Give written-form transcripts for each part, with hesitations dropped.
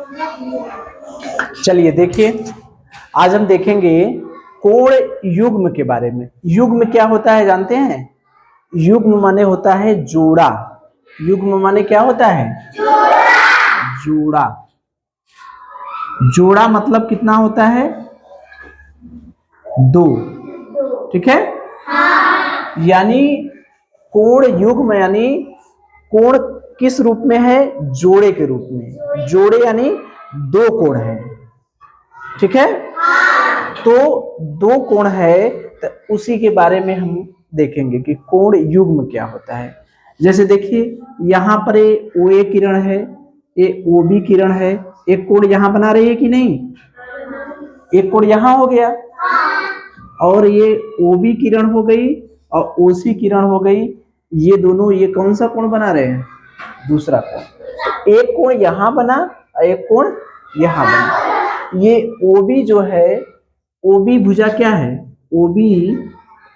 चलिए देखिए, आज हम देखेंगे कोण युग्म के बारे में। युग्म क्या होता है जानते हैं? युग्म माने होता है जोड़ा। युग्म माने क्या होता है? जोड़ा। जोड़ा मतलब कितना होता है? 2। ठीक है। यानी कोण युग्म यानी कोण किस रूप में है? जोड़े के रूप में। जोड़े यानी 2 कोण है। ठीक है। तो 2 कोण है, तो उसी के बारे में हम देखेंगे कि कोण युग्म क्या होता है। जैसे देखिए, यहां पर ये OA किरण है, ये OB किरण है। एक कोण यहां बना रही है कि नहीं? एक कोण यहां हो गया, और ये OB किरण हो गई और OC किरण हो गई। ये दोनों ये कौन सा कोण बना रहे हैं? दूसरा कोण। एक कोण यहां बना और एक कोण यहां बना। ये OB जो है, OB भुजा क्या है? OB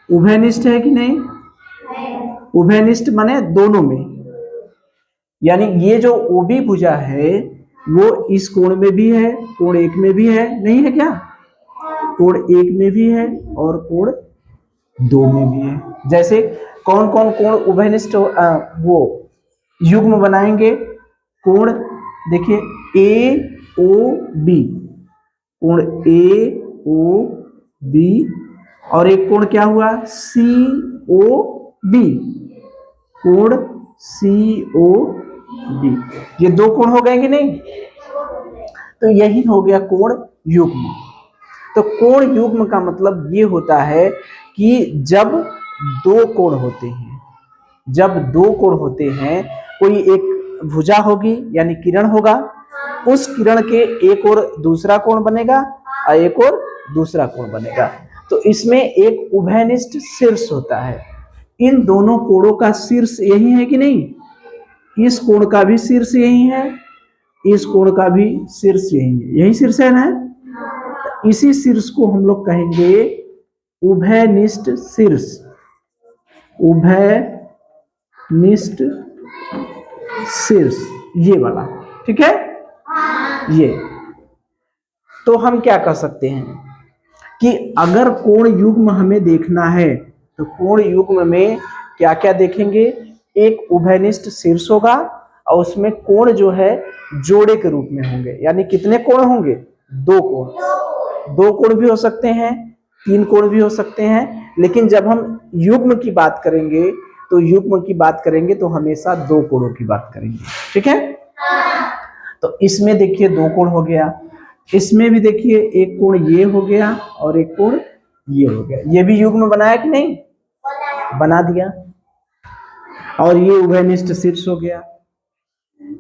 उभयनिष्ठ है कि नहीं? उभयनिष्ठ माने दोनों में। यानी ये जो OB भुजा है वो इस कोण में भी है, कोण 1 में भी है, नहीं है क्या? कोण 1 में भी है और कोण 2 में भी है। जैसे कौन कौन कोण उभयनिष्ठ वो युग्म बनाएंगे? कोण देखिए AOB, कोण AOB, और एक कोण क्या हुआ? COB, कोण COB। ये 2 कोण हो गए कि नहीं? तो यही हो गया कोण युग्म। तो कोण युग्म का मतलब ये होता है कि जब 2 कोण होते हैं, जब 2 कोण होते हैं, कोई एक भुजा होगी यानी किरण होगा, उस किरण के एक और दूसरा कोण बनेगा और एक और दूसरा कोण बनेगा। तो इसमें एक उभयनिष्ठ शीर्ष होता है। इन दोनों कोणों का शीर्ष यही है कि नहीं? इस कोण का भी शीर्ष यही है, इस कोण का भी शीर्ष यही है। यही शीर्ष है ना? तो इसी शीर्ष को हम लोग कहेंगे उभयनिष्ठ शीर्ष। उभयनिष्ठ शीर्ष, ये वाला। ठीक है। ये तो हम क्या कर सकते हैं कि अगर कोण युग्म हमें देखना है तो कोण युग्म में क्या क्या देखेंगे? एक उभयनिष्ठ शीर्ष होगा और उसमें कोण जो है जोड़े के रूप में होंगे। यानी कितने कोण होंगे? 2 कोण। 2 कोण भी हो सकते हैं, 3 कोण भी हो सकते हैं, लेकिन जब हम युग्म की बात करेंगे तो युग्म की बात करेंगे तो हमेशा 2 कोणों की बात करेंगे। ठीक है। तो इसमें देखिए 2 कोण हो गया, इसमें भी देखिए एक कोण ये हो गया और एक कोण ये हो गया। ये भी युग्म बनाया कि नहीं? बना दिया। और ये उभयनिष्ठ शीर्ष हो गया,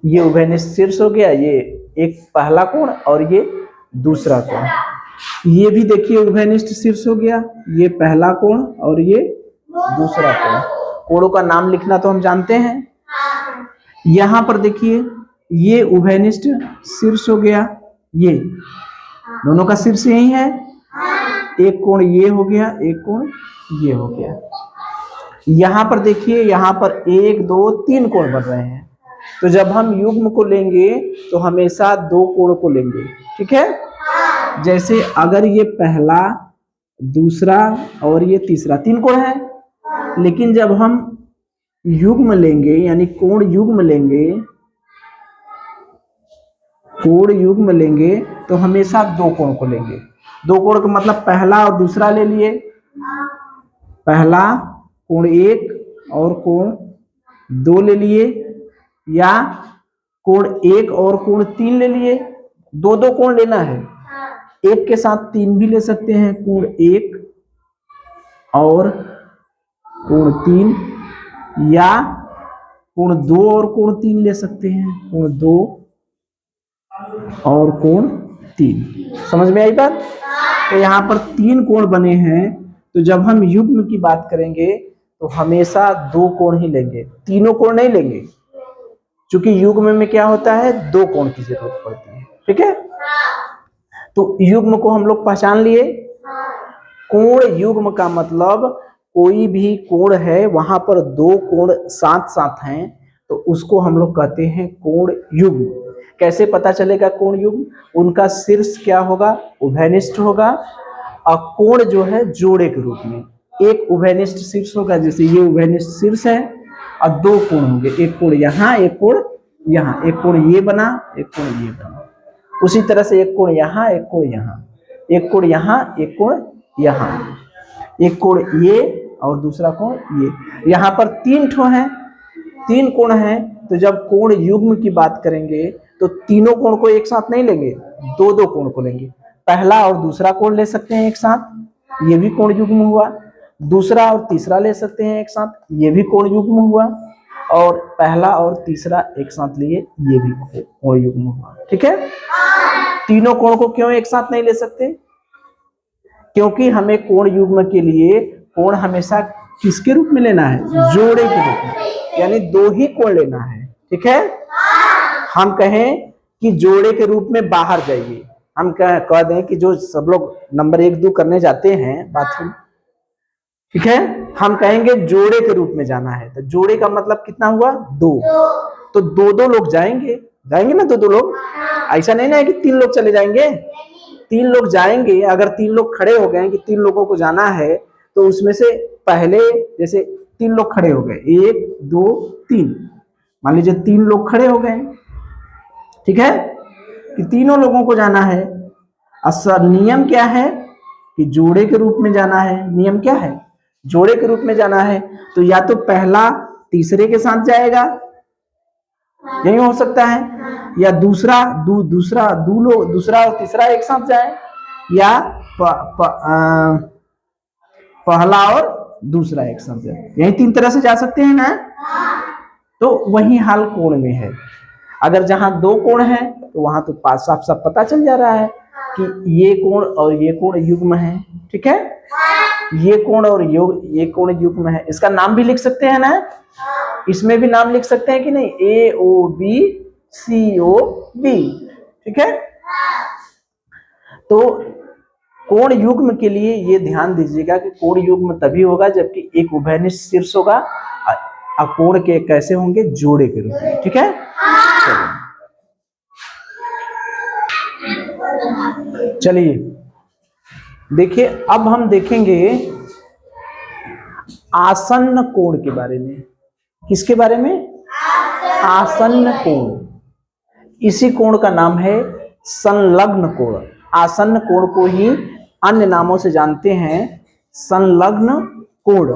ये उभयनिष्ठ शीर्ष हो गया। ये एक पहला कोण और ये दूसरा कोण। ये भी देखिए उभयनिष्ठ शीर्ष हो गया, ये पहला कोण और ये दूसरा कोण। कोणों का नाम लिखना तो हम जानते हैं। यहां पर देखिए ये उभयनिष्ठ शीर्ष हो गया, ये दोनों का शीर्ष यही है। एक कोण ये हो गया, एक कोण ये हो गया। यहां पर देखिए, यहां पर 1 2 3 कोण बन रहे हैं। तो जब हम युग्म को लेंगे तो हमेशा 2 कोण को लेंगे। ठीक है। जैसे अगर ये पहला, दूसरा और ये तीसरा, 3 कोण है, लेकिन जब हम युग्म लेंगे यानी कोण युग्म लेंगे, कोण युग्म लेंगे तो हमेशा 2 कोण को लेंगे। 2 कोण का मतलब पहला और दूसरा ले लिए, पहला कोण 1 और कोण 2 ले लिए, या कोण 1 और कोण 3 ले लिए। 2 कोण लेना है, एक के साथ 3 भी ले सकते हैं, कोण 1 और कोण 3, या कोण 2 और कोण 3 ले सकते हैं, कोण 2 और कोण 3। समझ में आई बात? तो यहाँ पर 3 कोण बने हैं, तो जब हम युग्म की बात करेंगे तो हमेशा 2 कोण ही लेंगे, तीनों कोण नहीं लेंगे, क्योंकि युग्म में क्या होता है? 2 कोण की जरूरत पड़ती है। ठीक है। तो युग्म को हम लोग पहचान लिए। कोण युग्म का मतलब कोई भी कोण है वहां पर 2 कोण साथ साथ हैं तो उसको हम लोग कहते हैं कोण युग्म। कैसे पता चलेगा कोण युग्म? उनका शीर्ष क्या होगा? उभयनिष्ठ होगा, और कोण जो है जोड़े के रूप में। एक उभयनिष्ठ शीर्ष होगा, जैसे ये उभयनिष्ठ शीर्ष है, और दो कोण होंगे, एक कोण यहाँ, एक कोण यहाँ, एक कोण ये बना, एक कोण ये बना। उसी तरह से एक कोण यहाँ, एक कोण यहाँ, एक कोण यहाँ, एक कोण यहाँ, एक कोण ये और दूसरा कोण ये। यहाँ पर तीन ठो है, तीन कोण है, तो जब कोण युग्म की बात करेंगे तो तीनों कोण को एक साथ नहीं लेंगे, दो दो कोण को लेंगे। पहला और दूसरा कोण ले सकते हैं एक साथ, ये भी कोण युग्म हुआ। दूसरा और तीसरा ले सकते हैं एक साथ, ये भी कोण युग्म हुआ। और पहला और तीसरा एक साथ लिए, ये भी कोण युग्म हुआ। ठीक है, तीनों कोण को क्यों एक साथ नहीं ले सकते? क्योंकि हमें कोण युग्म के लिए कोण हमेशा किसके रूप में लेना है? जोड़े के रूप में, यानी दो ही कोण लेना है। ठीक है, हम कहें कि जोड़े के रूप में बाहर जाइए, हम कह दें कि जो सब लोग नंबर 1 2 करने जाते हैं बाथरूम, ठीक है, हम कहेंगे जोड़े के रूप में जाना है, तो जोड़े का मतलब कितना हुआ? 2। तो दो दो लोग जाएंगे, जाएंगे ना, दो दो लोग। ऐसा नहीं ना है कि 3 लोग चले जाएंगे, 3 लोग जाएंगे। अगर 3 लोग खड़े हो गए कि 3 लोगों को जाना है, तो उसमें से पहले जैसे 3 लोग खड़े हो गए, 1 2 3, मान लीजिए 3 लोग खड़े हो गए, ठीक है, कि तीनों लोगों को जाना है। असल नियम क्या है कि जोड़े के रूप में जाना है। नियम क्या है? जोड़े के रूप में जाना है, तो या तो पहला तीसरे के साथ जाएगा, यही हो सकता है, या दूसरा और तीसरा एक साथ जाए, या पहला और दूसरा एक साथ जाए। यही 3 तरह से जा सकते हैं ना। तो वही हाल कोण में है। अगर जहां 2 कोण है तो वहां तो साफ साफ पता चल जा रहा है कि ये कोण और ये कोण युग्म है। ठीक है, ये कोण और ये कोण युग्म है। इसका नाम भी लिख सकते हैं ना, इसमें भी नाम लिख सकते हैं कि नहीं? AOB COB। ठीक है, तो कोण युग्म के लिए ये ध्यान दीजिएगा कि कोण युग्म तभी होगा जबकि एक उभयनिष्ठ शीर्ष होगा, और कोण के कैसे होंगे? जोड़े के रूप में। ठीक है, चलिए देखिए, अब हम देखेंगे आसन्न कोण के बारे में। किसके बारे में? आसन्न कोण। इसी कोण का नाम है संलग्न कोण। आसन्न कोण को ही अन्य नामों से जानते हैं, संलग्न कोण,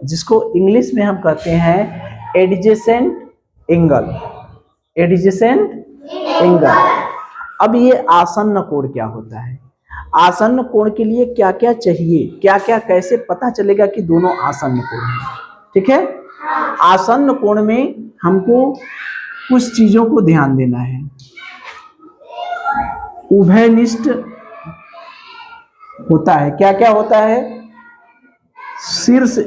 जिसको इंग्लिश में हम कहते हैं एडजेसेंट एंगल। Adjacent angle. अब ये आसन्न कोण क्या होता है? आसन्न कोण के लिए क्या क्या चाहिए, क्या क्या कैसे पता चलेगा कि दोनों आसन्न कोण हैं? ठीक है, आसन्न कोण में हमको कुछ चीजों को ध्यान देना है। उभयनिष्ठ होता है, क्या क्या होता है? शीर्ष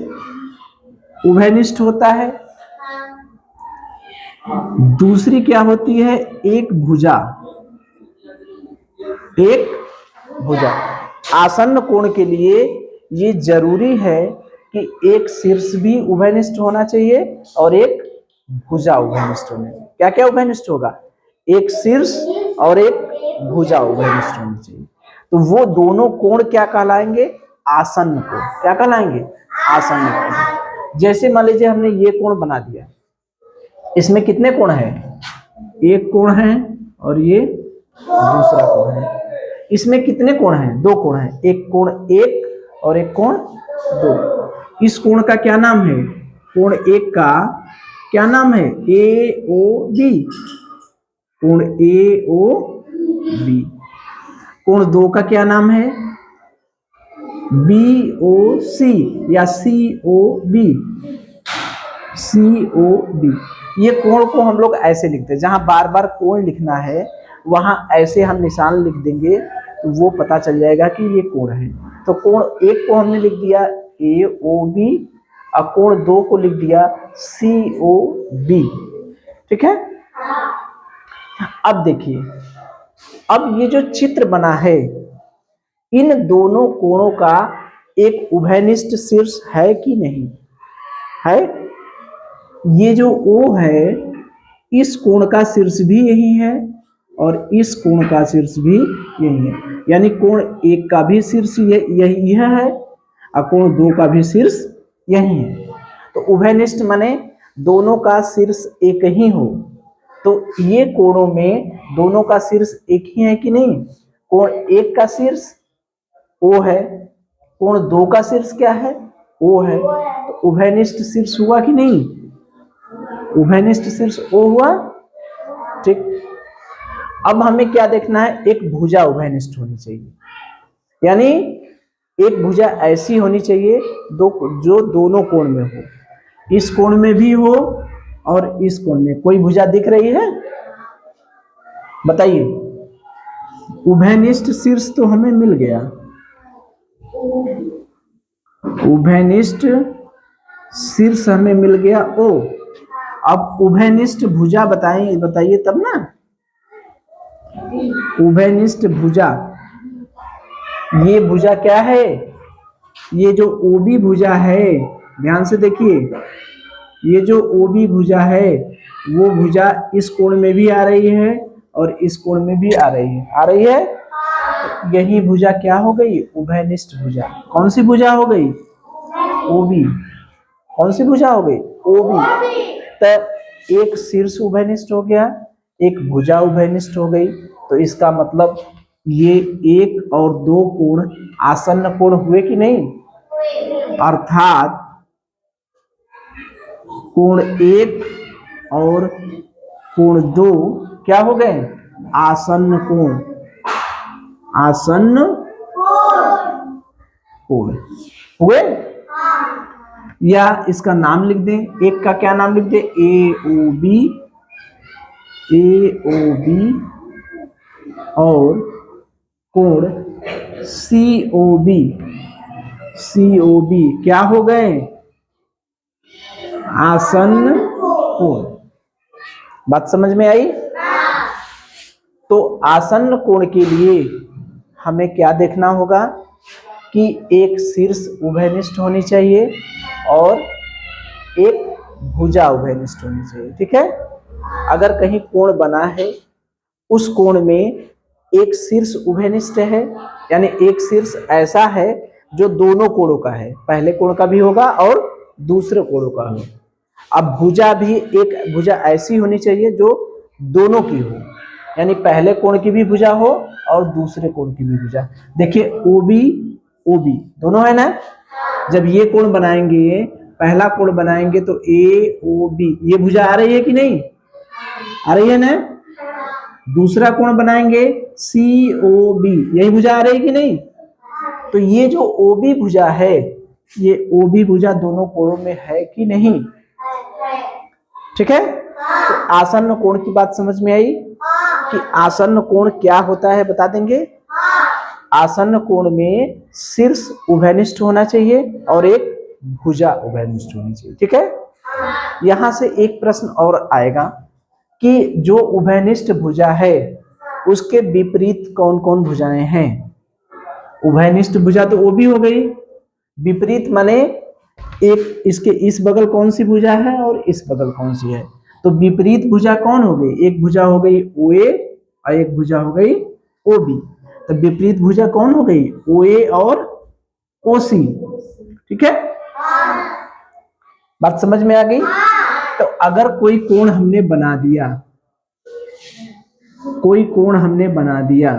उभयनिष्ठ होता है। दूसरी क्या होती है? एक भुजा। एक भुजा। आसन्न कोण के लिए ये जरूरी है कि एक शीर्ष भी उभयनिष्ठ होना चाहिए और एक भुजा उभयनिष्ठ होना चाहिए। क्या क्या उभयनिष्ठ होगा? एक शीर्ष और एक भुजा उभयनिष्ठ होनी चाहिए। तो वो दोनों कोण क्या कहलाएंगे? आसन्न कोण। क्या कहलाएंगे? आसन्न कोण। जैसे मान लीजिए हमने ये कोण बना दिया, इसमें कितने कोण हैं? एक कोण है और ये दूसरा कोण है। इसमें कितने कोण हैं? 2 कोण हैं, एक कोण 1 और एक कोण 2। इस कोण का क्या नाम है? कोण 1 का क्या नाम है? AOB। कोण AOB। कोण 2 का क्या नाम है? BOC या COB। COB। ये कोण को हम लोग ऐसे लिखते हैं, जहां बार बार कोण लिखना है वहां ऐसे हम निशान लिख देंगे तो वो पता चल जाएगा कि ये कोण है। तो कोण 1 को हमने लिख दिया AOB और कोण 2 को लिख दिया COB। ठीक है, अब देखिए, अब ये जो चित्र बना है, इन दोनों कोणों का एक उभयनिष्ठ शीर्ष है कि नहीं है? ये जो O है, इस कोण का शीर्ष भी यही है और इस कोण का शीर्ष भी यही है, यानी कोण एक का भी शीर्ष यही यह है और कोण दो का भी शीर्ष यही है। तो उभयनिष्ठ माने दोनों का शीर्ष एक ही हो। तो ये कोणों में दोनों का शीर्ष एक ही है कि नहीं? कोण एक का शीर्ष O है, कोण दो का शीर्ष क्या है? O है। तो उभयनिष्ठ शीर्ष हुआ कि नहीं? उभयनिष्ठ शीर्ष O हुआ। ठीक, अब हमें क्या देखना है? एक भुजा उभयनिष्ठ होनी चाहिए, यानी एक भुजा ऐसी होनी चाहिए जो दोनों कोण में हो, इस कोण में भी हो और इस कोण में। कोई भुजा दिख रही है? बताइए। उभयनिष्ठ शीर्ष तो हमें मिल गया, उभयनिष्ठ शीर्ष हमें मिल गया O। अब उभयनिष्ठ भुजा बताइए तब ना। उभयनिष्ठ भुजा, ये भुजा क्या है? ये जो OB भुजा है, ध्यान से देखिए, ये जो OB भुजा है वो भुजा इस कोण में भी आ रही है और इस कोण में भी आ रही है। तो यही भुजा क्या हो गई? उभयनिष्ठ भुजा। कौन सी भुजा हो गई? OB। कौन सी भुजा हो गई? OB। तो एक शीर्ष उभयनिष्ठ हो गया, एक भुजा उभयनिष्ठ हो गई। तो इसका मतलब ये एक और दो कोण आसन्न कोण हुए कि नहीं? अर्थात कोण एक और कोण दो क्या हो गए? आसन्न कोण। आसन्न कोण हुए। या इसका नाम लिख दें, एक का क्या नाम लिख दें? AOB, AOB और कोण COB, COB क्या हो गए? आसन्न कोण। बात समझ में आई? तो आसन्न कोण के लिए हमें क्या देखना होगा कि एक शीर्ष उभयनिष्ठ होनी चाहिए और एक भुजा उभयनिष्ठ होनी चाहिए। ठीक है, अगर कहीं कोण बना है, उस कोण में एक शीर्ष उभयनिष्ठ है, यानी एक शीर्ष ऐसा है जो दोनों कोणों का है, पहले कोण का भी होगा और दूसरे कोणों का होगा। अब भुजा भी एक भुजा ऐसी होनी चाहिए जो दोनों की हो, यानी पहले कोण की भी भुजा हो और दूसरे कोण की भी भुजा। देखिए OB OB दोनों है ना। जब ये कोण बनाएंगे, पहला कोण बनाएंगे तो AOB, ये भुजा आ रही है कि नहीं? आ रही है ना। दूसरा कोण बनाएंगे COB, यही भुजा आ रही है कि नहीं? तो ये जो OB भुजा है, ये OB भुजा दोनों कोणों में है कि नहीं? ठीक है, तो आसन्न कोण की बात समझ में आई कि आसन्न कोण क्या होता है, बता देंगे। आसन्न कोण में शीर्ष उभयनिष्ठ होना चाहिए और एक भुजा उभयनिष्ठ होनी चाहिए। ठीक है, यहां से एक प्रश्न और आएगा कि जो उभयनिष्ठ भुजा है उसके विपरीत कौन कौन भुजाएं हैं? उभयनिष्ठ भुजा तो OB हो गई, विपरीत माने एक इसके इस बगल कौन सी भुजा है और इस बगल कौन सी है। तो विपरीत भुजा कौन हो गई? एक भुजा हो गई OA और एक भुजा हो गई OB। तो विपरीत भुजा कौन हो गई? OA और OC। ठीक है, बात समझ में आ गई। तो अगर कोई कोण हमने बना दिया, कोई कोण हमने बना दिया,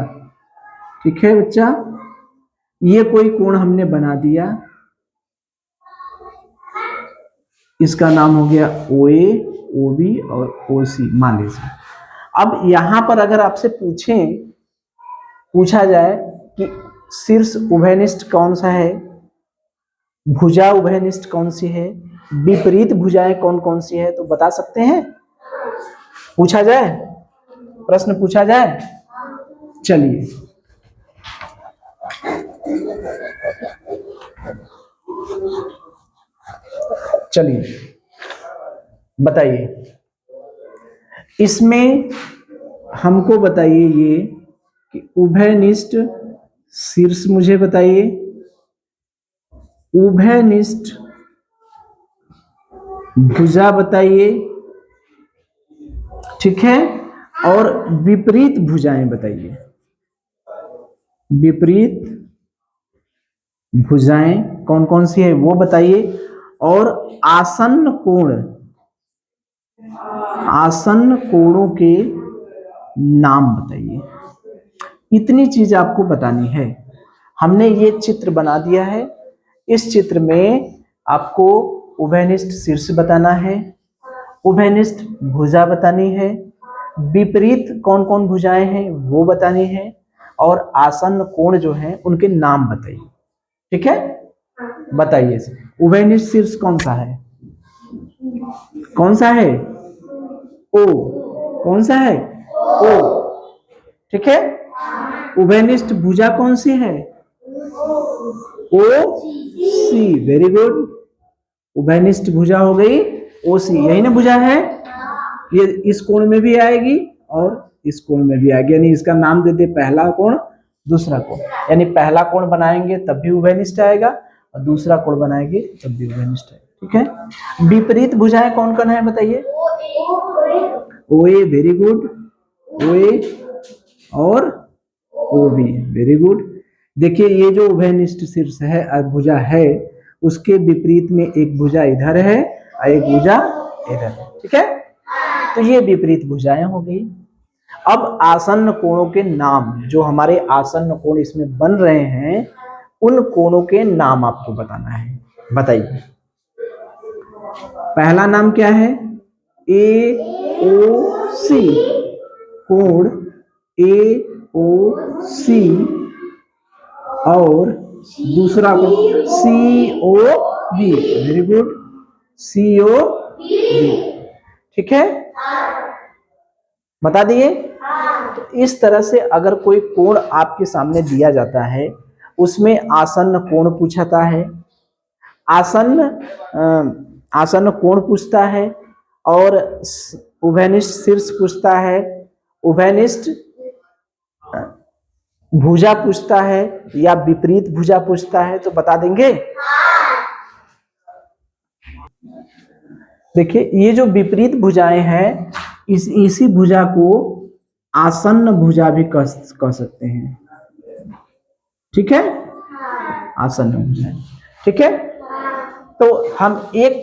ठीक है बच्चा, ये कोई कोण हमने बना दिया, इसका नाम हो गया OA OB और OC मान लीजिए। अब यहां पर अगर आपसे पूछा जाए कि शीर्ष उभयनिष्ठ कौन सा है, भुजा उभयनिष्ठ कौन सी है, विपरीत भुजाएं कौन कौन सी है, तो बता सकते हैं? पूछा जाए, प्रश्न पूछा जाए, चलिए बताइए। इसमें हमको बताइए ये कि उभयनिष्ठ शीर्ष मुझे बताइए, उभयनिष्ठ भुजा बताइए ठीक है। और विपरीत भुजाएं बताइए, विपरीत भुजाएं कौन कौन सी है वो बताइए। और आसन्न कोण, आसन्न कोणों के नाम बताइए। इतनी चीज आपको बतानी है। हमने ये चित्र बना दिया है। इस चित्र में आपको उभयनिष्ठ शीर्ष बताना है, उभयनिष्ठ भुजा बतानी है, विपरीत कौन कौन भुजाएं हैं वो बतानी है, और आसन्न कोण जो है उनके नाम बताइए। ठीक है, बताइए। उभयनिष्ठ शीर्ष कौन सा है, कौन सा है? ओ। कौन सा है? ओ। ठीक है। उभयनिष्ठ भुजा कौन सी है? O C. Very good. उभयनिष्ठ भुजा हो गई ओ सी, यही ना भुजा है? ये इस कोण में भी आएगी और इस कोण में भी आएगी, यानी इसका नाम दे दे पहला कोण दूसरा कोण। यानी पहला कोण बनाएंगे तब भी उभयनिष्ठ आएगा और दूसरा कोण बनाएंगे तब भी उभयनिष्ठ आएगा। ठीक है। विपरीत भुजाएं कौन कौन है बताइए? ओ ए। Very good. ओ ए और ओ बी। Very good. देखिए ये जो उभयनिष्ठ शीर्ष है भुजा है, उसके विपरीत में एक भुजा इधर है और एक भुजा इधर है। ठीक है, तो ये विपरीत भुजाएं हो गई। अब आसन्न कोणों के नाम, जो हमारे आसन्न कोण इसमें बन रहे हैं, उन कोणों के नाम आपको बताना है। बताइए। पहला नाम क्या है? ए ओ सी, कोण ए ओ सी। और दूसरा कोण C O B. Very good. C O B. ठीक है, बता दिए। तो इस तरह से अगर कोई कोण आपके सामने दिया जाता है, उसमें आसन्न कोण पूछता है, आसन्न आसन्न कोण पूछता है, और उभयनिष्ठ शीर्ष पूछता है, उभयनिष्ठ भुजा पूछता है, या विपरीत भुजा पूछता है, तो बता देंगे। देखिए ये जो विपरीत भुजाएं हैं, इसी भुजा को आसन्न भुजा भी कह सकते हैं। ठीक है, आसन्न भुजा। ठीक है, तो हम एक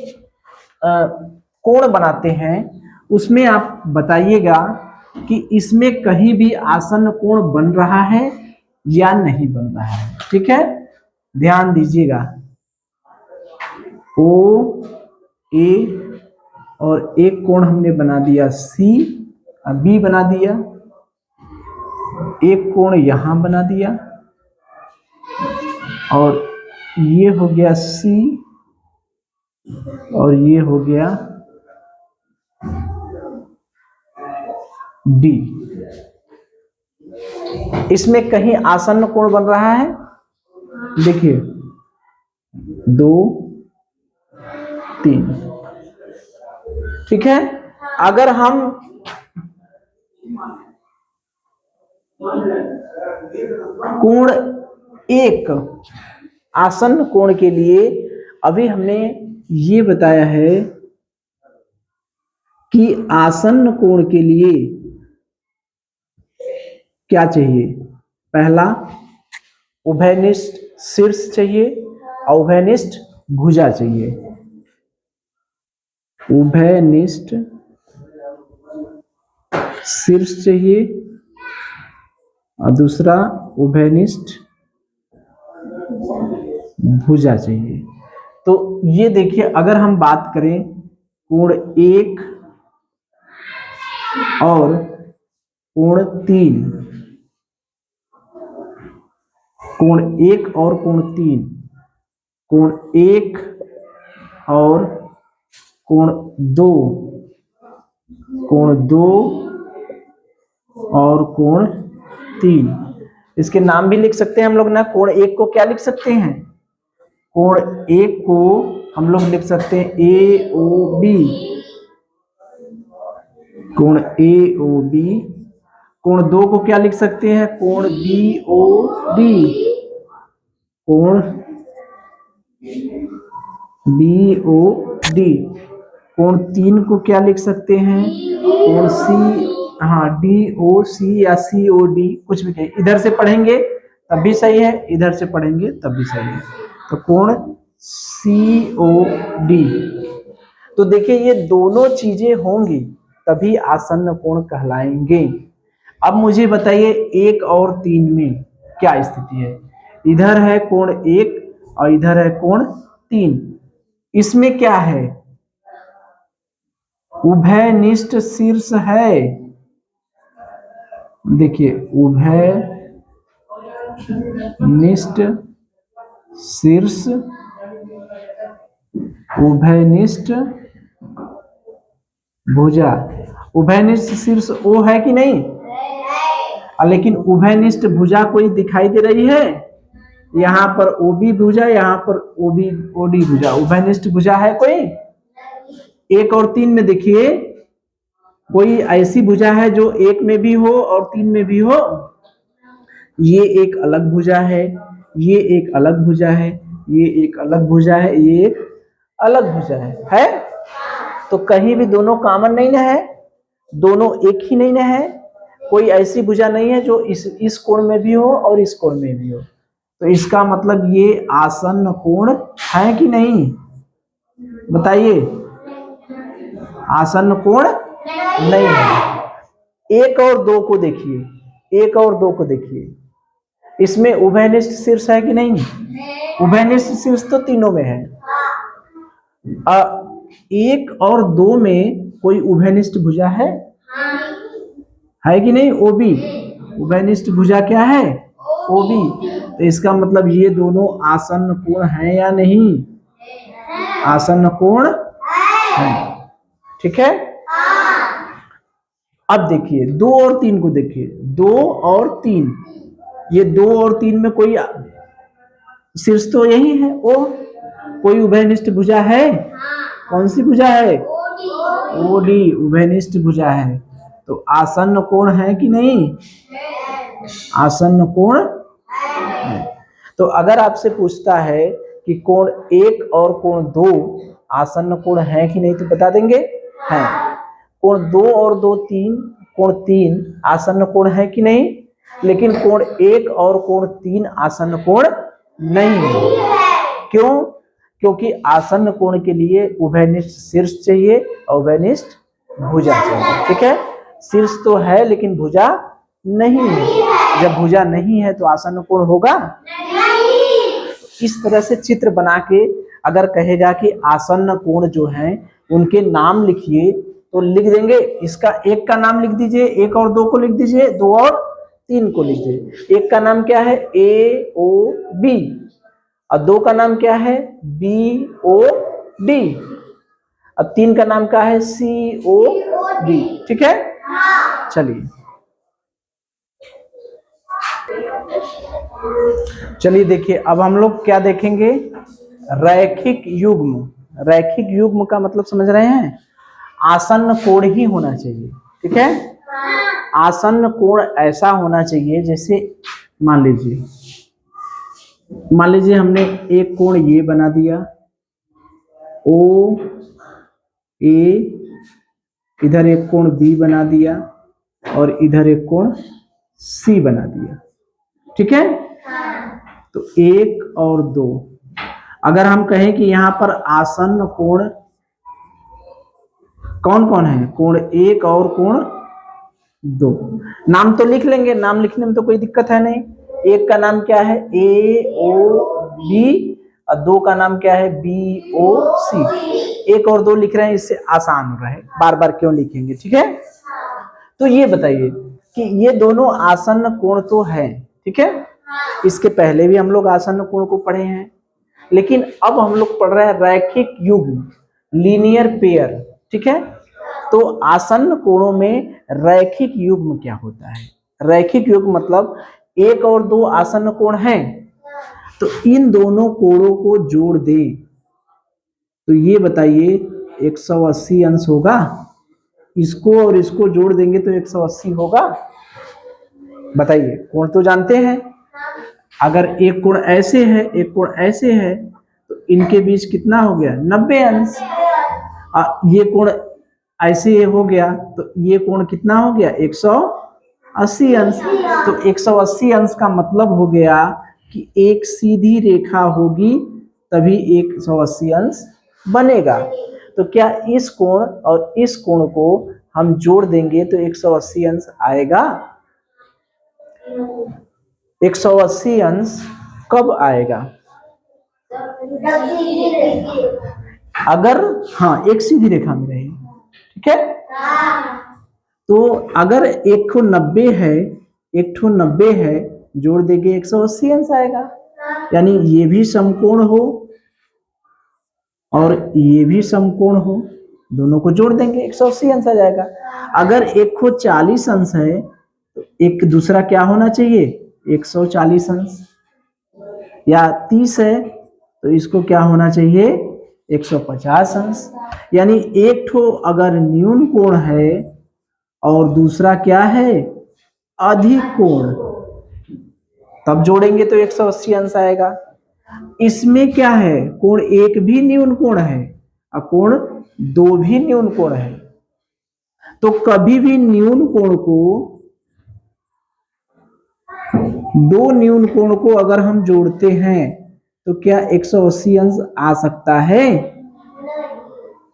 कोण बनाते हैं, उसमें आप बताइएगा कि इसमें कहीं भी आसन्न कोण बन रहा है या नहीं बन रहा है। ठीक है, ध्यान दीजिएगा। ओ ए और एक कोण हमने बना दिया सी, बी बना दिया, एक कोण यहां बना दिया, और ये हो गया सी और ये हो गया डी। इसमें कहीं आसन्न कोण बन रहा है? देखिए 2 3। ठीक है, अगर हम कोण एक आसन्न कोण के लिए, अभी हमने ये बताया है कि आसन्न कोण के लिए क्या चाहिए? पहला उभयनिष्ठ शीर्ष चाहिए और उभयनिष्ठ भुजा चाहिए। उभयनिष्ठ शीर्ष चाहिए और दूसरा उभयनिष्ठ भुजा चाहिए। तो ये देखिए, अगर हम बात करें कोण 1 और कोण 3, कोण 1 और कोण 3, कोण 1 और कोण 2, कोण 2 और कोण 3, इसके नाम भी लिख सकते हैं हम लोग ना। कोण 1 को क्या लिख सकते हैं? कोण 1 को हम लोग लिख सकते हैं ए ओ बी, कोण ए ओ बी। कोण 2 को क्या लिख सकते हैं? कोण बी ओ डी, कोण बी ओ डी। कोण 3 को क्या लिख सकते हैं, कोण सी, हाँ DOC या COD, कुछ भी कहिए, इधर से पढ़ेंगे तब भी सही है, इधर से पढ़ेंगे तब भी सही है। तो कोण COD, तो देखिए ये दोनों चीजें होंगी तभी आसन्न कोण कहलाएंगे। अब मुझे बताइए 1 और 3 में क्या स्थिति है। इधर है कोण 1 और इधर है कोण 3, इसमें क्या है, उभयनिष्ठ शीर्ष है। देखिए उभयनिष्ठ शीर्ष, उभयनिष्ठ भुजा, उभयनिष्ठ शीर्ष ओ है कि नहीं, लेकिन उभयनिष्ठ भुजा कोई दिखाई दे रही है, यहाँ पर ओबी भुजा, यहाँ पर ओबी ओडी भुजा, उभयनिष्ठ भुजा है कोई। 1 और 3 में देखिए कोई ऐसी भुजा है जो 1 में भी हो और 3 में भी हो, ये एक अलग भुजा है, ये एक अलग भुजा है, ये एक अलग भुजा है, ये एक अलग भुजा है? तो कहीं भी दोनों कॉमन नहीं ना है, दोनों एक ही नहीं ना है, कोई ऐसी भुजा नहीं है जो इस कोण में भी हो और इस कोण में भी हो। तो इसका मतलब ये आसन्न कोण है कि नहीं, बताइए, आसन्न कोण नहीं है। 1 और 2 को देखिए, 1 और 2 को देखिए, इसमें उभयनिष्ठ शीर्ष है कि नहीं, उभयनिष्ठ शीर्ष तो तीनों में है। 1 और 2 में कोई उभयनिष्ठ भुजा है कि नहीं, ओबी, उभयनिष्ठ भुजा क्या है, ओबी। तो इसका मतलब ये दोनों आसन्न कोण है या नहीं, आसन्न कोण है, ठीक है। अब देखिए 2 और 3 को देखिए, 2 और 3, ये 2 और 3 में कोई शीर्ष तो यही है ओ, कोई उभयनिष्ठ भुजा है, कौन सी भुजा है, ओडी, उभयनिष्ठ भुजा है। तो आसन्न कोण है कि नहीं, आसन्न कोण है। तो अगर आपसे पूछता है कि कोण 1 और कोण 2 आसन्न कोण है कि नहीं, तो बता देंगे है। कोण 2 और 2 3, कोण 3 आसन्न कोण है कि नहीं, लेकिन कोण 1 और कोण 3 आसन्न कोण नहीं है। क्यों, क्योंकि आसन्न कोण के लिए उभयनिष्ठ शीर्ष चाहिए और उभयनिष्ठ भुजा चाहिए, ठीक है। शीर्ष तो है लेकिन भुजा नहीं है, जब भुजा नहीं है तो आसन्न कोण होगा नहीं। इस तरह से चित्र बना के अगर कहेगा कि आसन्न कोण जो है उनके नाम लिखिए, तो लिख देंगे, इसका 1 का नाम लिख दीजिए, 1 और 2 को लिख दीजिए, 2 और 3 को लिख दीजिए। 1 का नाम क्या है, AOB, और 2 का नाम क्या है, BOD, अब 3 का नाम क्या है, COD, ठीक है। चलिए चलिए देखिए, अब हम लोग क्या देखेंगे, रैखिक युग्म। रैखिक युग्म का मतलब समझ रहे हैं, आसन्न कोण ही होना चाहिए, ठीक है। आसन्न कोण ऐसा होना चाहिए, जैसे मान लीजिए हमने एक कोण ये बना दिया, OA, इधर एक कोण B बना दिया और इधर एक कोण C बना दिया, ठीक है। तो 1 और 2, अगर हम कहें कि यहाँ पर आसन्न कोण कौन कौन है, कोण 1 और कोण 2, नाम तो लिख लेंगे, नाम लिखने में तो कोई दिक्कत है नहीं। 1 का नाम क्या है, AOB, और 2 का नाम क्या है, BOC। 1 और 2 लिख रहे हैं, इससे आसान हो रहा है, बार बार क्यों लिखेंगे, ठीक है। तो ये बताइए कि ये दोनों आसन्न कोण तो है, ठीक है। इसके पहले भी हम लोग आसन्न कोण को पढ़े हैं, लेकिन अब हम लोग पढ़ रहे हैं रैखिक युग्म, लीनियर पेयर, ठीक है। तो आसन्न कोणों में रैखिक युग्म क्या होता है, रैखिक युग्म मतलब 1 और 2 आसन्न कोण हैं, तो इन दोनों कोणों को जोड़ दे, तो ये बताइए 180 अंश होगा, इसको और इसको जोड़ देंगे तो 180 होगा, बताइए। कोण तो जानते हैं, अगर एक कोण ऐसे है एक कोण ऐसे है, तो इनके बीच कितना हो गया, 90 अंश। ये कोण ऐसे हो गया तो ये कोण कितना हो गया 180 अंश। तो 180 अंश का मतलब हो गया कि एक सीधी रेखा होगी तभी 180 अंश बनेगा। तो क्या इस कोण और इस कोण को हम जोड़ देंगे तो 180 अंश आएगा? 180 अंश कब आएगा? अगर हाँ एक सीधी रेखा में रहे, ठीक है। तो अगर 190 है, 190 है, जोड़ देंगे 180 अंश आएगा। यानी ये भी समकोण हो और ये भी समकोण हो, दोनों को जोड़ देंगे 180 अंश आ जाएगा। अगर एक को 40 अंश है तो एक दूसरा क्या होना चाहिए 140 अंश, या 30 है तो इसको क्या होना चाहिए 150 अंश। यानी एक ठो अगर न्यून कोण है और दूसरा क्या है अधिक कोण, तब जोड़ेंगे तो 180 अंश आएगा। इसमें क्या है कोण एक भी न्यून कोण है और कोण दो भी न्यून कोण है। तो कभी भी न्यून कोण को, दो न्यून कोण को अगर हम जोड़ते हैं तो क्या 180 अंश आ सकता है?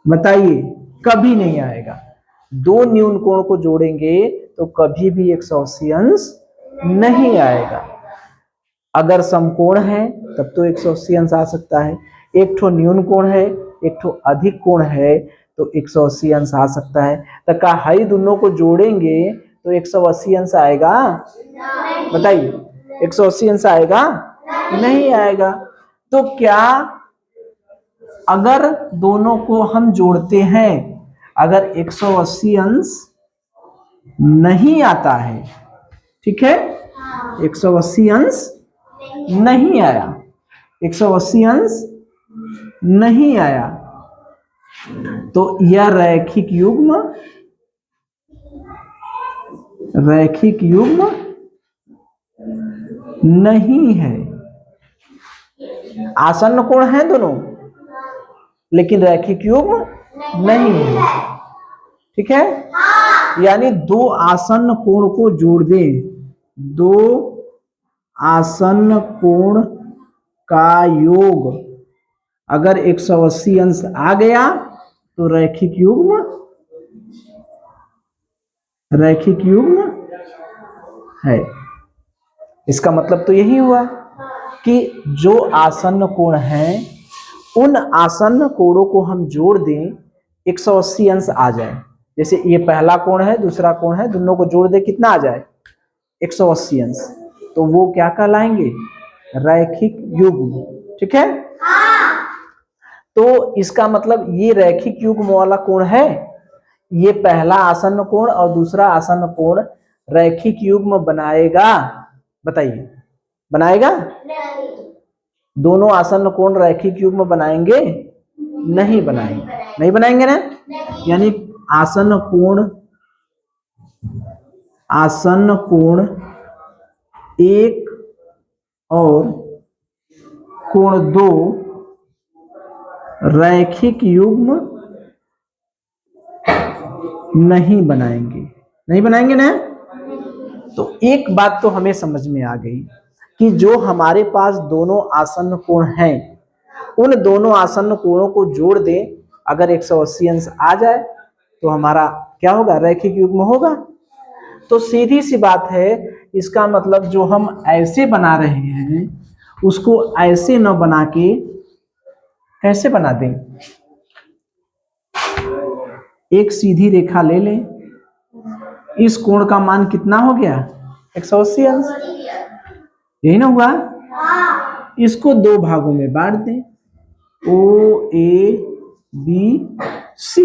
बताइए, कभी नहीं आएगा। दो न्यून कोण को जोड़ेंगे तो कभी भी 180 अंश नहीं आएगा। अगर समकोण है तब तो 180 अंश आ सकता है, एक ठो न्यून कोण है एक ठो अधिक कोण है तो 180 अंश आ सकता है। तो क्या हाई दोनों को जोड़ेंगे तो 180 अंश आएगा? बताइए, 180 अंश आएगा? नहीं आएगा। तो क्या अगर दोनों को हम जोड़ते हैं, अगर 180 अंश नहीं आता है, ठीक है, 180 अंश नहीं आया, 180 अंश नहीं आया, तो यह रैखिक युग्म, रैखिक युग्म नहीं है। आसन्न कोण है दोनों लेकिन रैखिक युग्म नहीं है, ठीक है। यानी दो आसन्न कोण को जोड़ दें, दो आसन्न कोण का योग अगर 180 अंश आ गया तो रैखिक युग्म, रैखिक युग्म है। इसका मतलब तो यही हुआ कि जो आसन्न कोण है उन आसन्न कोणों को हम जोड़ दें 180 अंश आ जाए। जैसे ये पहला कोण है दूसरा कोण है, दोनों को जोड़ दे कितना आ जाए 180 अंश, तो वो क्या कहलाएंगे रैखिक युग्म, ठीक है। तो इसका मतलब ये रैखिक युग्म वाला कोण है, ये पहला आसन्न कोण और दूसरा आसन्न कोण रैखिक युग्म बनाएगा? बताइए, बनाएगा? दोनों आसन्न कोण रैखिक युग्म बनाएंगे? नहीं बनाएंगे, नहीं बनाएंगे ना। यानी आसन्न कोण, आसन्न कोण एक और कोण दो रैखिक युग्म नहीं बनाएंगे, नहीं बनाएंगे ना। तो एक बात तो हमें समझ में आ गई कि जो हमारे पास दोनों आसन्न कोण हैं उन दोनों आसन्न कोणों को जोड़ दें, अगर 180 अंश आ जाए तो हमारा क्या होगा रैखिक युग्म होगा। तो सीधी सी बात है, इसका मतलब जो हम ऐसे बना रहे हैं उसको ऐसे न बना के कैसे बना दें, एक सीधी रेखा ले लें, इस कोण का मान कितना हो गया 180 अंश, यही ना हुआ। इसको दो भागों में बांट दें, ओ ए बी सी।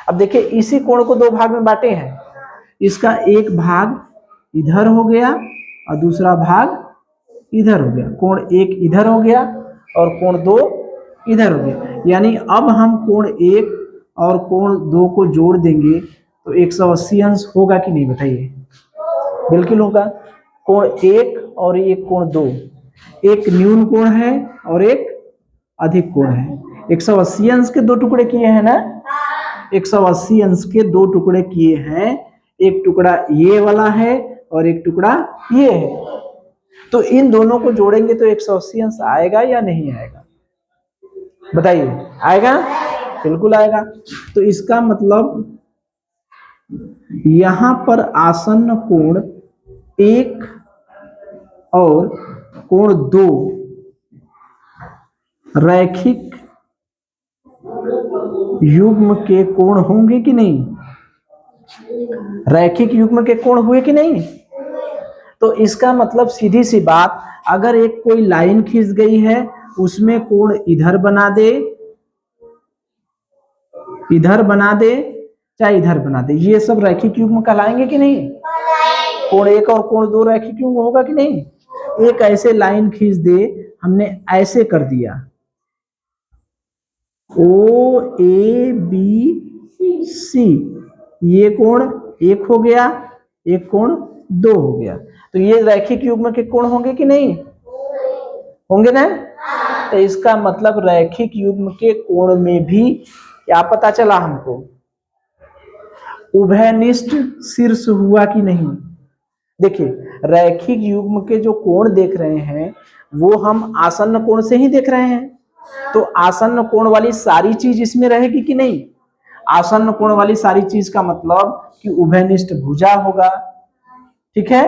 अब देखिए इसी कोण को दो भाग में बांटे हैं, इसका एक भाग इधर हो गया और दूसरा भाग इधर हो गया, कोण एक इधर हो गया और कोण दो इधर हो गया। यानी अब हम कोण एक और कोण दो को जोड़ देंगे तो 180 अंश होगा कि नहीं बताइए? बिल्कुल होगा। कोण एक और एक कोण दो, एक न्यून कोण है और एक अधिक कोण है, 180 अंश के 2 टुकड़े किए हैं ना, 180 अंश के 2 टुकड़े किए हैं, एक टुकड़ा ये वाला है और एक टुकड़ा ये है, तो इन दोनों को जोड़ेंगे तो 180 अंश आएगा या नहीं आएगा, बताइए? आएगा, बिल्कुल आएगा। तो इसका मतलब यहां पर आसन्न कोण 1 और कोण 2 रैखिक युग्म के कोण होंगे कि नहीं? रैखिक युग्म के कोण हुए कि नहीं? तो इसका मतलब सीधी सी बात, अगर एक कोई लाइन खींच गई है, उसमें कोण इधर बना दे, इधर बना दे, चाहे इधर बना दे, ये सब रैखिक युग्म कहलाएंगे कि नहीं? कोण 1 और कोण 2 रैखिक युग्म होगा कि नहीं? एक ऐसे लाइन खींच दे, हमने ऐसे कर दिया, ओ ए बी सी, ये कोण 1 हो गया, एक कोण 2 हो गया, तो ये रैखिक युग्म के कोण होंगे कि नहीं? होंगे ना? तो इसका मतलब रैखिक युग्म के कोण में भी क्या पता चला हमको? उभयनिष्ठ शीर्ष हुआ कि नहीं? देखिए, रैखिक युग्म के जो कोण देख रहे हैं वो हम आसन्न कोण से ही देख रहे हैं, तो आसन्न कोण वाली सारी चीज इसमें रहेगी कि नहीं? आसन्न कोण वाली सारी चीज का मतलब कि उभयनिष्ठ भुजा होगा, ठीक है,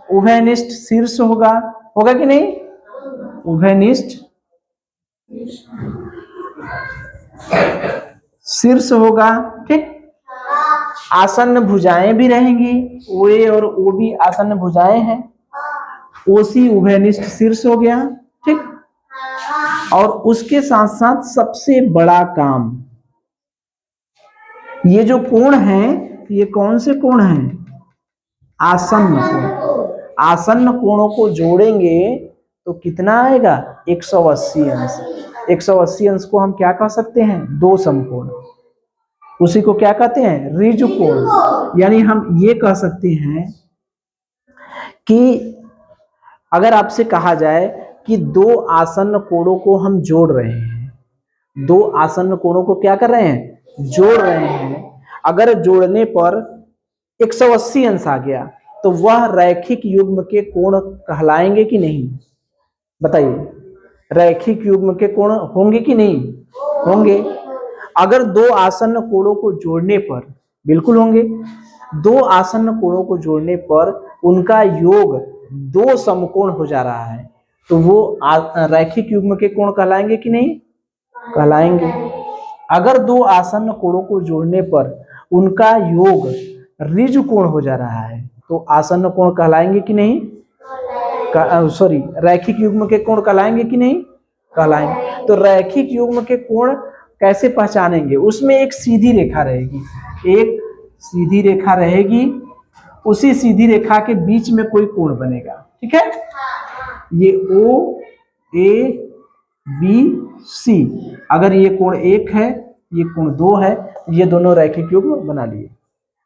उभयनिष्ठ शीर्ष होगा, होगा कि नहीं? उभयनिष्ठ शीर्ष होगा, ठीक। आसन्न भुजाएं भी रहेंगी, ओए और ओ भी आसन्न भुजाएं हैं, ओसी उभयनिष्ठ शीर्ष हो गया, ठीक। और उसके साथ साथ सबसे बड़ा काम, ये जो कोण है ये कौन से कोण हैं? आसन्न कोण। आसन्न कोणों को जोड़ेंगे तो कितना आएगा? 180 अंश। 180 अंश को हम क्या कह सकते हैं? दो समकोण। उसी को क्या कहते हैं? ऋजु कोण। यानी हम ये कह सकते हैं कि अगर आपसे कहा जाए कि दो आसन्न कोणों को हम जोड़ रहे हैं, दो आसन्न कोणों को क्या कर रहे हैं? जोड़ रहे हैं। अगर जोड़ने पर 180 अंश आ गया तो वह रैखिक युग्म के कोण कहलाएंगे कि नहीं? बताइए, रैखिक युग्म के कोण होंगे कि नहीं? होंगे। अगर दो आसन्न कोणों को जोड़ने पर, बिल्कुल होंगे, दो आसन्न कोणों को जोड़ने पर उनका योग दो समकोण हो जा रहा है, तो वो रैखिक युग्म के कोण कहलाएंगे कि नहीं? कहलाएंगे। अगर दो आसन्न कोणों को जोड़ने पर उनका योग ऋजु कोण हो जा रहा है, तो आसन्न कोण कहलाएंगे कि नहीं? सॉरी, रैखिक युग्म के कोण कहलाएंगे कि नहीं? कहलाएंगे। तो रैखिक युग्म के कोण कैसे पहचानेंगे? उसमें एक सीधी रेखा रहेगी, एक सीधी रेखा रहेगी, उसी सीधी रेखा के बीच में कोई कोण बनेगा, ठीक है। ये ओ ए बी सी, अगर ये कोण 1 है, ये कोण 2 है, ये दोनों रैखिक युग्म बना लिए।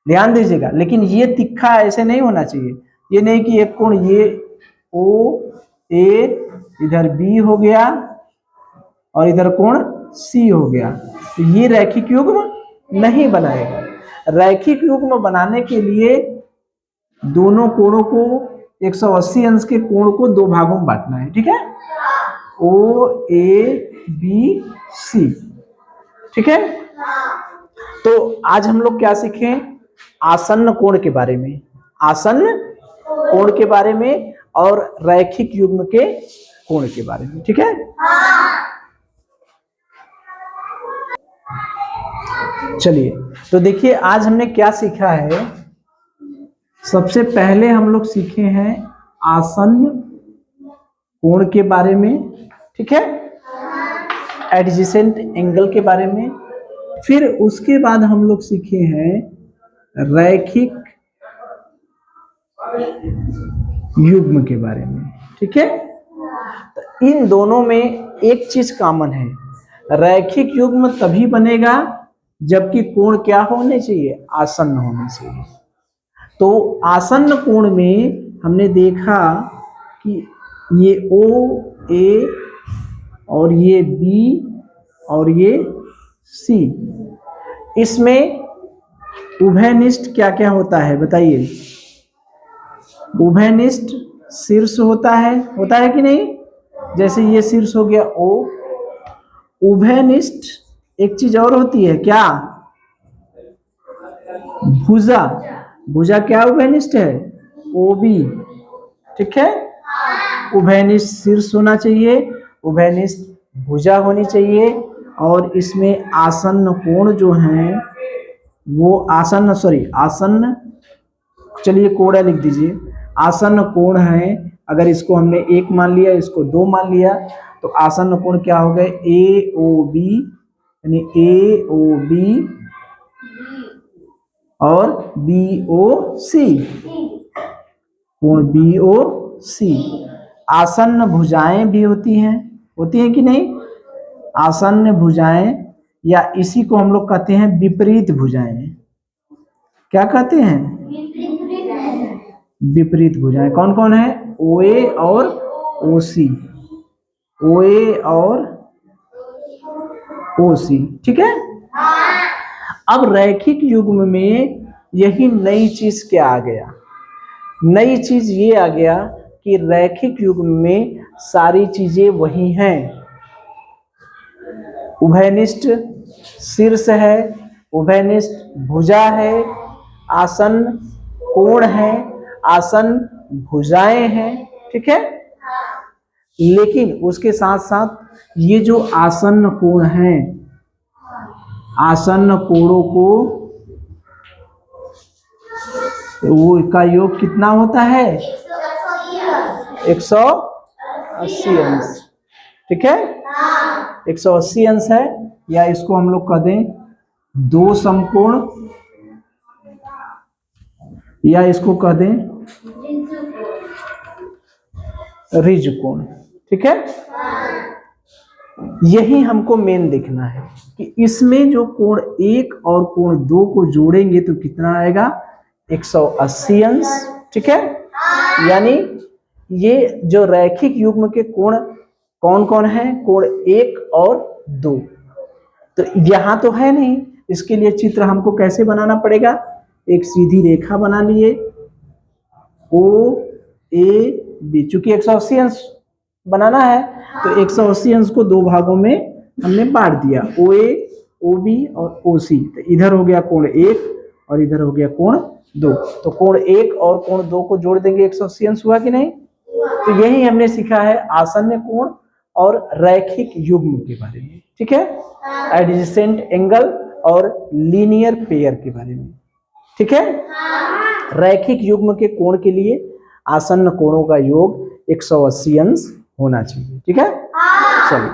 ध्यान दीजिएगा, लेकिन ये तिखा ऐसे नहीं होना चाहिए। ये नहीं कि एक कोण ये ओ ए, इधर बी हो गया और इधर कोण सी हो गया, तो ये रैखिक युग्म नहीं बनाएगा। रैखिक युग्म बनाने के लिए दोनों कोणों को 180 अंश के कोण को दो भागों में बांटना है, ठीक है। ओ ए बी सी, ठीक है। तो आज हम लोग क्या सीखे? आसन्न कोण के बारे में, आसन्न कोण के बारे में और रैखिक युग्म के कोण के बारे में, ठीक है। चलिए, तो देखिए आज हमने क्या सीखा है। सबसे पहले हम लोग सीखे हैं आसन्न कोण के बारे में, ठीक है, एडजेसेंट एंगल के बारे में। फिर उसके बाद हम लोग सीखे हैं रैखिक युग्म के बारे में, ठीक है। तो इन दोनों में एक चीज कॉमन है, रैखिक युग्म तभी बनेगा जबकि कोण क्या होने चाहिए? आसन्न होने चाहिए। तो आसन्न कोण में हमने देखा कि ये ओ ए और ये बी और ये सी। इसमें उभयनिष्ठ क्या क्या होता है बताइए? उभयनिष्ठ शीर्ष होता है कि नहीं? जैसे ये शीर्ष हो गया ओ। उभयनिष्ठ एक चीज और होती है क्या? भुजा। भुजा क्या उभयनिष्ठ है? O B. ठीक है, उभयनिष्ठ शीर्ष होना चाहिए, उभयनिष्ठ भुजा होनी चाहिए, और इसमें आसन्न कोण जो हैं वो आसन्न, चलिए कोड़ा लिख दीजिए। आसन्न कोण है, अगर इसको हमने 1 मान लिया, इसको 2 मान लिया, तो आसन्न कोण क्या हो गए? ए ओ बी, यानी ए ओ बी और बी ओ सी, कोण बी ओ सी। आसन्न भुजाएं भी होती हैं कि नहीं? आसन्न भुजाएं, या इसी को हम लोग कहते हैं विपरीत भुजाएं। क्या कहते हैं? विपरीत भुजाएं। कौन कौन है? ओ ए और ओ सी, ओ ए और ओ सी। ठीक है, अब रैखिक युग्म में यही नई चीज क्या आ गया? नई चीज ये आ गया कि रैखिक युग्म में सारी चीजें वही हैं। उभयनिष्ठ शीर्ष है, उभयनिष्ठ भुजा है, आसन्न कोण है, आसन्न भुजाएं हैं। ठीक है, लेकिन उसके साथ साथ ये जो आसन्न कोण हैं, आसन्न कोणों को वो का योग कितना होता है? 180 अंश। ठीक है, 180 अंश है, या इसको हम लोग कह दें 2 समकोण, या इसको कह दें ऋज कोण। ठीक है, यही हमको मेन देखना है कि इसमें जो कोण 1 और कोण 2 को जोड़ेंगे तो कितना आएगा? 180 अंश। ठीक है, यानी ये जो रैखिक युग्म के कोण कौन कौन है? कोण 1 और 2। तो यहां तो है नहीं, इसके लिए चित्र हमको कैसे बनाना पड़ेगा? एक सीधी रेखा बना लिए, ओ ए बी। चूंकि 180 अंश बनाना है तो 180 अंश को 2 भागों में हमने बांट दिया, ओ ए, ओ बी और ओ सी। तो इधर हो गया कोण 1 और इधर हो गया कोण 2। तो कोण 1 और कोण 2 को जोड़ देंगे, 180 अंश हुआ कि नहीं? तो यही हमने सीखा है आसन्न कोण और रैखिक युग्म के बारे में। ठीक है, एडजेसेंट एंगल और लीनियर पेयर के बारे में। ठीक है, रैखिक युग्म के कोण के लिए आसन्न कोणों का योग 180 अंश होना चाहिए। ठीक है, चलिए।